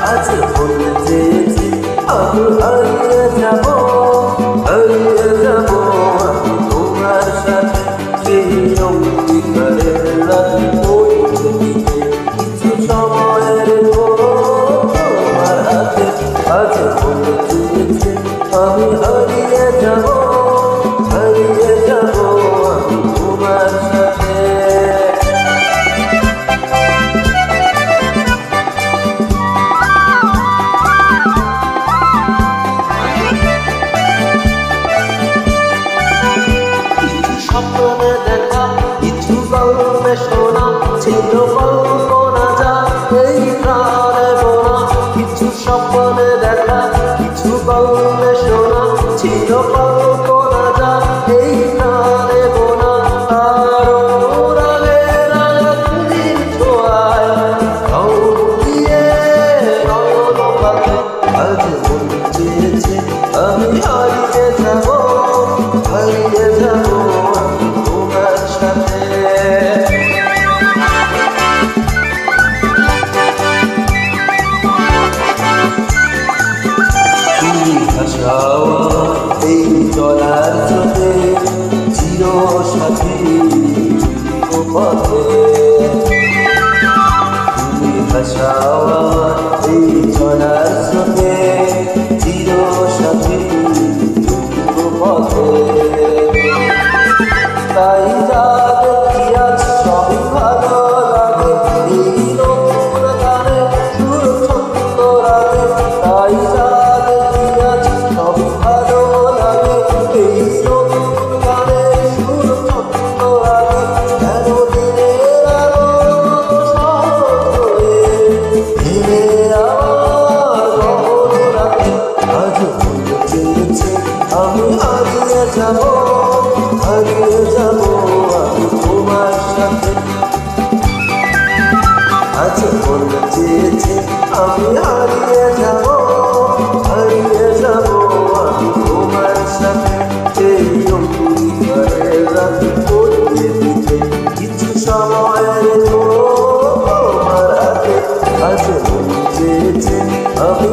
আজ বলতে চেয়েছি আমি হারিয়ে যাব আমি তোমার সাথে সেই অঙ্গীকারের রাতে কিছু সময়ের তোমার হাতে আজ বলতে চেয়েছি আমি হারিয়ে যাব আমি তোমার সাথে। স্বপ্নে দেখা কিছু গল্পে শোনা ছিল কল্পনা যা এই প্রাণে বোনা কিছু স্বপ্নে দেখা কিছু গল্পে শোনা ছিল কল্পনা যা এই প্রাণে বোনা আরো রাগে রাগিন ছোঁয়ায় রং দিয়ে রঙ পাতে আজ মন চেয়েছে আমি হারিয়ে যাব তোমার সাথে। তুমি ভাষাও এই চলার স্রোতে চির সাথী পথে তুমি ভাষাও এই চলার স্রোতে চির সাথী পথে তাই যা দেখি আজ সবই ভালো লাগে এই নতুন গানে সুর ছন্দ রাগে তাই যা দেখি আজ সবই ভালো লাগে এই নতুন গানে সুর ছন্দ রাগে কেন দিনের আলো সহজে ধীরে আমার গহন রাখে আজ মনে চেয়েছে আমি হারিয়ে যাব আমি তোমার সাথে আজ বলতে চেয়েছে আমি হারিয়ে যাব আমি তোমার সাথে সেই অঙ্গীকারের রাতে পড়িয়ে দিতে কিছু সময়ের তোমার হাতে আজ বলতে চেয়েছে আমি